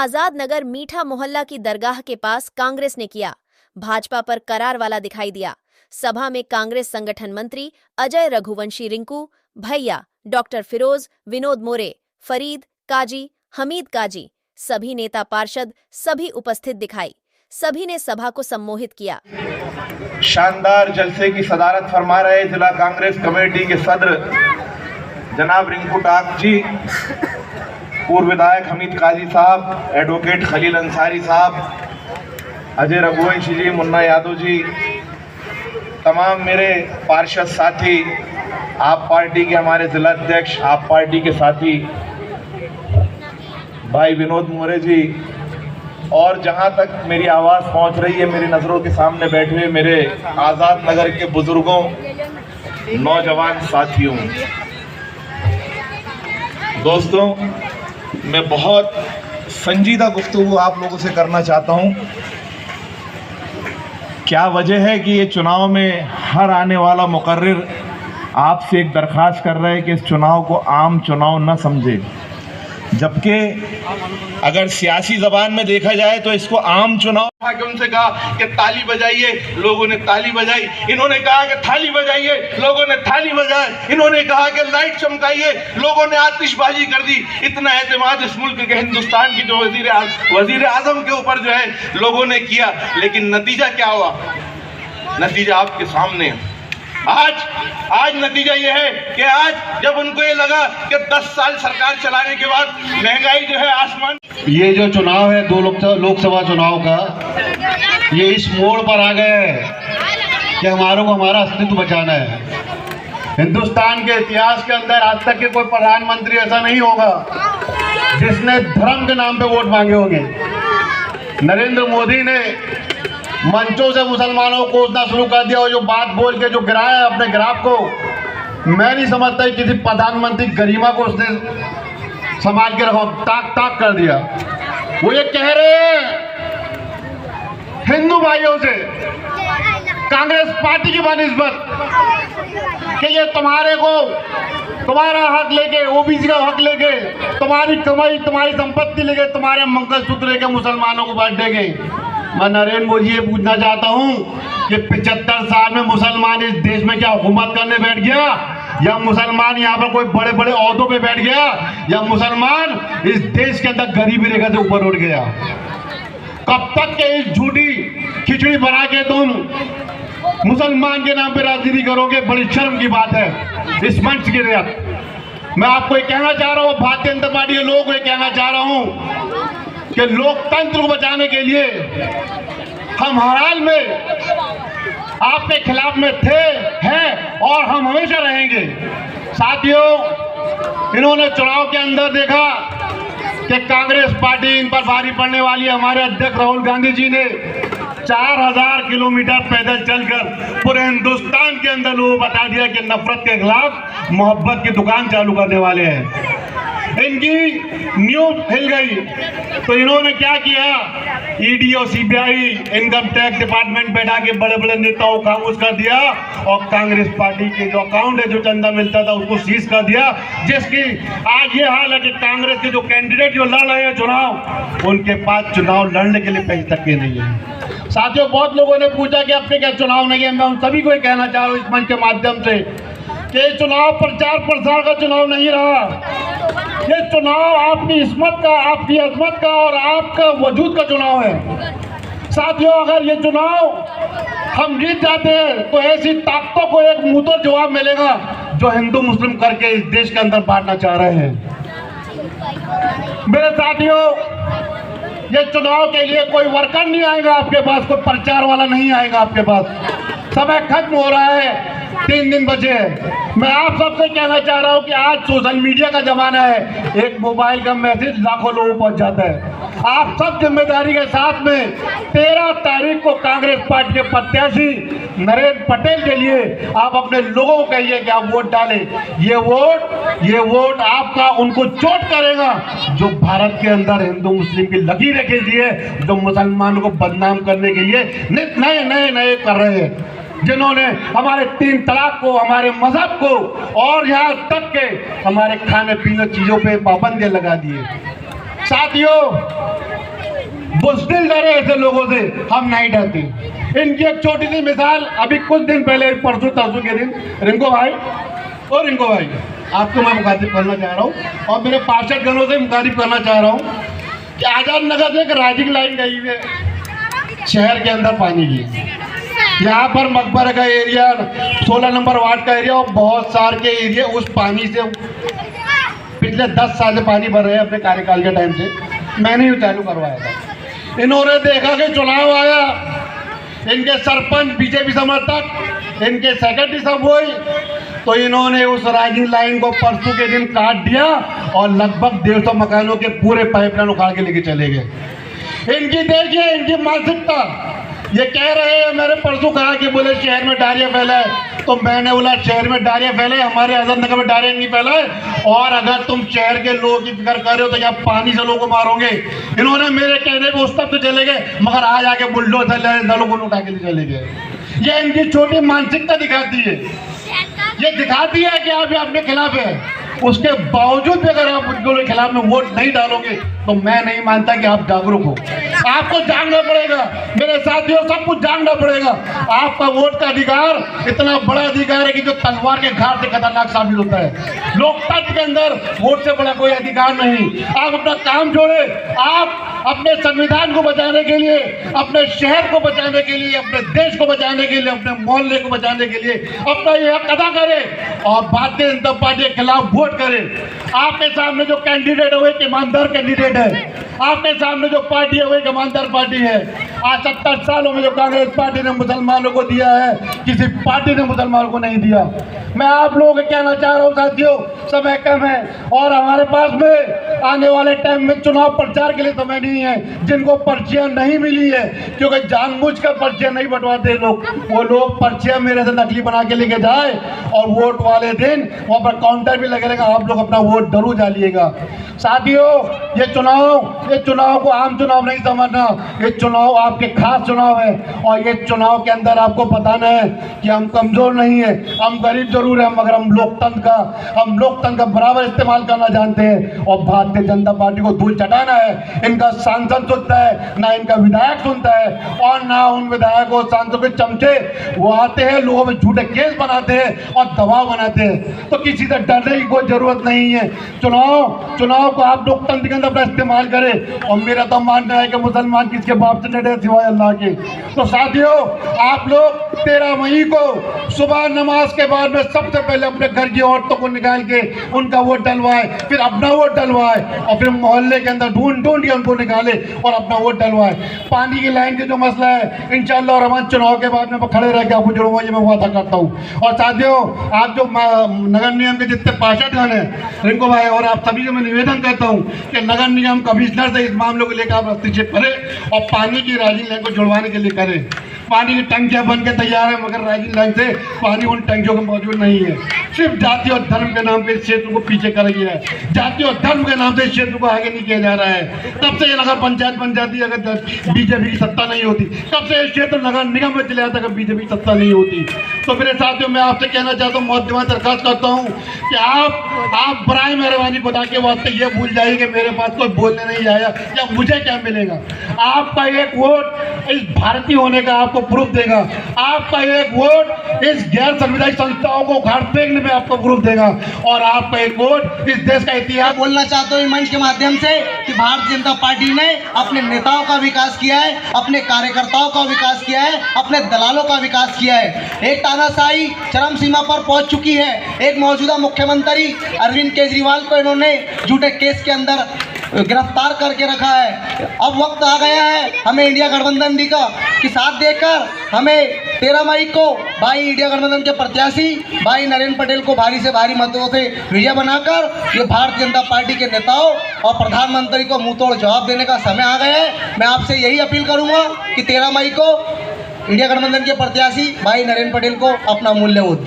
आजाद नगर मीठा मोहल्ला की दरगाह के पास कांग्रेस ने किया, भाजपा पर करार वाला दिखाई दिया। सभा में कांग्रेस संगठन मंत्री अजय रघुवंशी रिंकू, भैया, डॉक्टर फिरोज, विनोद मोरे, फरीद, काजी, हमीद काजी, सभी नेता पार्षद सभी उपस्थित दिखाई। सभी ने सभा को सम्मोहित किया। शानदार जलसे की सदारत फरमा रहे जिला कांग्रेस कमेटी के सदर जनाब रिंकू टाक जी, पूर्व विधायक हमीद काजी साहब, एडवोकेट खलील अंसारी साहब, अजय रघुवंशी जी, मुन्ना यादव जी, तमाम मेरे पार्षद साथी, आप पार्टी के हमारे जिला अध्यक्ष, आप पार्टी के साथी भाई विनोद मोरे जी, और जहां तक मेरी आवाज़ पहुंच रही है, मेरी नज़रों के सामने बैठे हुए मेरे आज़ाद नगर के बुजुर्गों, नौजवान साथियों, दोस्तों, मैं बहुत संजीदा गुफ्तगू आप लोगों से करना चाहता हूं। क्या वजह है कि ये चुनाव में हर आने वाला मुकर्रिर आपसे एक दरख्वास्त कर रहा है कि इस चुनाव को आम चुनाव न समझे, जबकि अगर सियासी ज़बान में देखा जाए तो इसको आम चुनाव था कि उनसे कहा कि ताली बजाइए, लोगों ने ताली बजाई। इन्होंने कहा कि थाली बजाइए, लोगों ने थाली बजाई। इन्होंने कहा कि लाइट चमकाइए, लोगों ने आतिशबाजी कर दी। इतना एतमाद इस मुल्क के, हिंदुस्तान की जो वजीर आजम के ऊपर जो है लोगों ने किया, लेकिन नतीजा क्या हुआ? नतीजा आपके सामने है। आज नतीजा यह है कि आज जब उनको ये लगा कि 10 साल सरकार चलाने के बाद महंगाई जो है आसमान, ये जो चुनाव है दो लोकसभा चुनाव का, ये इस मोड़ पर आ गए हैं कि हमारों को हमारा अस्तित्व बचाना है। हिंदुस्तान के इतिहास के अंदर आज तक के कोई प्रधानमंत्री ऐसा नहीं होगा जिसने धर्म के नाम पे वोट मांगे होंगे। नरेंद्र मोदी ने मंचों से मुसलमानों को कोसना शुरू कर दिया, और जो बात बोल के जो गिराया अपने ग्राफ को, मैं नहीं समझता कि किसी प्रधानमंत्री गरिमा को उसने संभाल के रखा, ताक कर दिया। वो ये कह रहे हैं हिंदू भाइयों से, कांग्रेस पार्टी की बनिस्बत, कि ये तुम्हारा हक लेके, ओबीसी का हक लेके, तुम्हारी कमाई, तुम्हारी संपत्ति लेके, तुम्हारे मंगलसूत्र लेके मुसलमानों को बांट देंगे। मैं नरेंद्र मोदी ये पूछना चाहता हूं कि 75 साल में मुसलमान इस देश में क्या हुकूमत करने बैठ गया, या मुसलमान यहाँ पर कोई बड़े बड़े ओहदों पे बैठ गया, या मुसलमान इस देश के अंदर गरीबी रेखा से ऊपर उठ गया? कब तक के इस झूठी खिचड़ी बना के तुम मुसलमान के नाम पे राजनीति करोगे? बड़ी शर्म की बात है इस मंच के लिए। मैं आपको ये कहना चाह रहा हूँ, भारतीय जनता पार्टी के लोगों को ये कहना चाह रहा हूँ कि लोकतंत्र को बचाने के लिए हम हर हाल में आपके खिलाफ में थे, हैं और हम हमेशा रहेंगे। साथियों, इन्होंने चुनाव के अंदर देखा कि कांग्रेस पार्टी इन पर भारी पड़ने वाली है। हमारे अध्यक्ष राहुल गांधी जी ने 4000 किलोमीटर पैदल चलकर पूरे हिंदुस्तान के अंदर लोगों को बता दिया कि नफरत के खिलाफ मोहब्बत की दुकान चालू करने वाले हैं। इनकी न्यूज हिल गई तो इन्होंने क्या किया? ईडी और सीबीआई, इनकम टैक्स डिपार्टमेंट बैठा के बड़े बड़े नेताओं को खामोश कर दिया, और कांग्रेस पार्टी के जो अकाउंट है, जो चंदा मिलता था, उसको सीज कर दिया। जिसकी आज ये हाल है कि कांग्रेस के जो कैंडिडेट जो लड़ रहे हैं चुनाव, उनके पास चुनाव लड़ने के लिए पैसे तक के नहीं है। साथियों, बहुत लोगों ने पूछा कि अपने क्या चुनाव नहीं है। मैं उन सभी को ये कहना चाह रहा हूँ इस मंच के माध्यम से कि चुनाव प्रचार प्रसार का चुनाव नहीं रहा। ये चुनाव आपकी इस्मत का, आपकी अजमत का और आपका वजूद का चुनाव है। साथियों, अगर ये चुनाव हम जीत जाते हैं तो ऐसी ताकतों को एक मुंहतोड़ जवाब मिलेगा जो हिंदू मुस्लिम करके इस देश के अंदर बांटना चाह रहे हैं। मेरे साथियों, ये चुनाव के लिए कोई वर्कर नहीं आएगा आपके पास, कोई प्रचार वाला नहीं आएगा आपके पास। समय खत्म हो रहा है, 3 दिन बचे हैं। मैं आप सबसे कहना चाह रहा हूं कि आज सोशल मीडिया का जमाना है। एक मोबाइल का मैसेज लाखों लोगों पहुंच जाता है। आप सब जिम्मेदारी के साथ में 13 तारीख को कांग्रेस पार्टी के प्रत्याशी नरेंद्र पटेल के लिए आप अपने लोगों को कहिए कि आप वोट डालें। ये वोट आपका उनको चोट करेगा जो भारत के अंदर हिंदू मुस्लिम की लकीरें खींची है, जो मुसलमानों को बदनाम करने के लिए नए कर रहे हैं, जिन्होंने हमारे 3 तलाक को, हमारे मजहब को और यहाँ तक के हमारे खाने पीने चीजों पे पाबंदियां लगा दिए। साथियों, बुज़दिल डरे ऐसे लोगों से, हम नहीं डरते। इनकी एक छोटी सी मिसाल, अभी कुछ दिन पहले, परसों तरसों के दिन, रिंकू भाई, आपको मैं मुखातिब करना चाह रहा हूँ और मेरे पार्षद गणों से मुखातिब करना चाह रहा हूँ कि आजाद नगर से एक राइजिंग लाइन गई है शहर के अंदर पानी की। यहाँ पर मकबरा का एरिया, 16 नंबर वार्ड का एरिया और बहुत सारे के एरिया उस पानी से पिछले 10 साल से पानी भर रहे हैं। अपने कार्यकाल के टाइम से मैंने ही चालू करवाया था। इन्होंने देखा कि चुनाव आया, इनके सरपंच बीजेपी समर्थक, इनके सेक्रेटरी सब हुई, तो इन्होंने उस राइजिंग लाइन को परसों के दिन काट दिया और लगभग 150 मकानों के पूरे पाइपलाइन उखाड़ के लेके चले गए। इनकी देखिए, इनकी मानसिकता। ये कह रहे हैं, मैंने परसों कहा कि बोले शहर में डायरिया फैला है, तो मैंने बोला शहर में डायरिया फैला है, हमारे आजाद नगर में डायरिया नहीं फैला है। और अगर तुम शहर के लोगों की फिक्र कर रहे हो तो यहाँ पानी से लोगों को मारोगे। इन्होंने मेरे कहने पे उस तक तो चले गए, मगर आज आके बुलडोजर नलों को उठा के ले चले गए। ये इनकी छोटी मानसिकता दिखाती है। ये दिखाती है कि आप अपने खिलाफ है। उसके बावजूद भी अगर आप उनके खिलाफ में वोट नहीं डालोगे तो मैं नहीं मानता कि आप जागरूक हो। आपको जागना पड़ेगा मेरे साथियों, सब कुछ जागना पड़ेगा। आपका वोट का अधिकार इतना बड़ा अधिकार है कि जो तलवार के घाट से खतरनाक साबित होता है। लोकतंत्र के अंदर वोट से बड़ा कोई अधिकार नहीं। आप अपना काम छोड़े, आप अपने संविधान को बचाने के लिए, अपने शहर को बचाने के लिए, अपने देश को बचाने के लिए, अपने मोहल्ले को बचाने के लिए अपना ये हक अदा करें और भारतीय जनता पार्टी के खिलाफ वोट करें। आपके सामने जो कैंडिडेट है वो एक ईमानदार कैंडिडेट है। आपके सामने जो पार्टी है वो एक ईमानदार पार्टी है। आज 70 सालों में जो कांग्रेस पार्टी ने मुसलमानों को दिया है, किसी पार्टी ने मुसलमानों को नहीं दिया। मैं आप लोगों को कहना चाह रहा हूँ साथियों, समय कम है और हमारे पास में आने वाले टाइम में चुनाव प्रचार के लिए समय नहीं है। जिनको पर्चियां नहीं मिली है, क्योंकि जानबूझकर पर्चियां नहीं बंटवाते लोग, वो लोग पर्चियां मेरे से नकली बना के लेके जाए और वोट वाले दिन वहाँ पर काउंटर भी लगे रहेगा, आप लोग अपना वोट जरूर डालिएगा। साथियों, ये चुनाव को आम चुनाव नहीं समझना, ये चुनाव आपके खास चुनाव है और ये चुनाव के अंदर आपको बताना है कि हम कमजोर नहीं है, हम गरीब जरूर है, मगर हम लोकतंत्र का बराबर इस्तेमाल करना जानते हैं। और भारतीय जनता पार्टी को धूल चटाना है। इनका सांसद सुनता है ना, इनका विधायक सुनता है और ना उन विधायक और सांसद के चमचे वो आते हैं, लोगों में झूठे केस बनाते हैं और दबाव बनाते हैं। तो किसी से डरने की कोई जरूरत नहीं है। चुनाव को आप लोकतंत्र के अंदर अपना इस्तेमाल करें और मेरा तो मानना है कि मुसलमान किसके बाप से डरे सिवाय अल्लाह के। तो साथियों, आप लोग 13 मई को सुबह नमाज के बाद में सबसे पहले अपने घर की औरतों को निकाल के उनका वोट डलवाए, फिर अपना वोट डलवाए और फिर मोहल्ले के अंदर ढूंढ के उनको निकाले और अपना वोट डलवाए। पानी की लाइन के जो मसला है, इंशाअल्लाह रहमान चुनाव के बाद में खड़े रह के आपको जुड़ूंगा, ये मैं वादा करता हूँ। और साथियों, आप जो नगर निगम के जितने पार्षदगण हैं, रिंकू भाई और आप सभी से मैं निवेदन करता हूँ कि नगर निगम कमिश्नर से इस मामले को लेकर आप हस्तक्षेप करें और पानी की राइजिंग लाइन को जुड़वाने के लिए करें। पानी की टंकियां बन के तैयार है, मगर राइजिंग लाइन से पानी उन टंकियों में मौजूद नहीं है। सिर्फ जाति और धर्म के नाम पे इस क्षेत्र को पीछे कर गया है। जाति और धर्म के नाम से इस क्षेत्र को आगे नहीं किया जा रहा है। तब से ये नगर पंचायत बन जाती है अगर बीजेपी की सत्ता नहीं होती, तब से इस क्षेत्र नगर निगम में चले जाता अगर बीजेपी की सत्ता नहीं होती। तो मेरे साथियों, मैं आपसे कहना चाहता हूँ, मुकद्दमा दरखास्त करता हूँ कि आप बराए मेहरबानी खुदा के वास्ते ये भूल जाइए कि मेरे पास कोई बोलने नहीं आया या मुझे क्या मिलेगा। आपका एक वोट इस भारतीय होने का आपको प्रूफ देगा। आपका एक वोट इस गैर संवैधानिक संस्थाओं को उखाड़ फेंकने में आपको प्रूफ देगा और आपका एक वोट इस देश का इतिहास। बोलना चाहता हूँ मंच के माध्यम से कि भारतीय जनता पार्टी ने अपने नेताओं का विकास किया है, अपने कार्यकर्ताओं का विकास किया है, अपने दलालों का विकास किया है। एक तानाशाही चरम सीमा पर पहुंच चुकी है। एक मौजूदा मुख्यमंत्री अरविंद केजरीवाल को इन्होंने झूठे केस के अंदर गिरफ्तार करके रखा है। अब वक्त आ गया है हमें इंडिया गठबंधन का कि साथ देकर हमें 13 मई को भाई इंडिया गठबंधन के प्रत्याशी भाई नरेंद्र पटेल को भारी से भारी मतों से विजय बनाकर ये भारतीय जनता पार्टी के नेताओं और प्रधानमंत्री को मुंहतोड़ जवाब देने का समय आ गया है। मैं आपसे यही अपील करूंगा कि 13 मई को इंडिया गठबंधन के प्रत्याशी भाई नरेंद्र पटेल को अपना मूल्य वोट दें।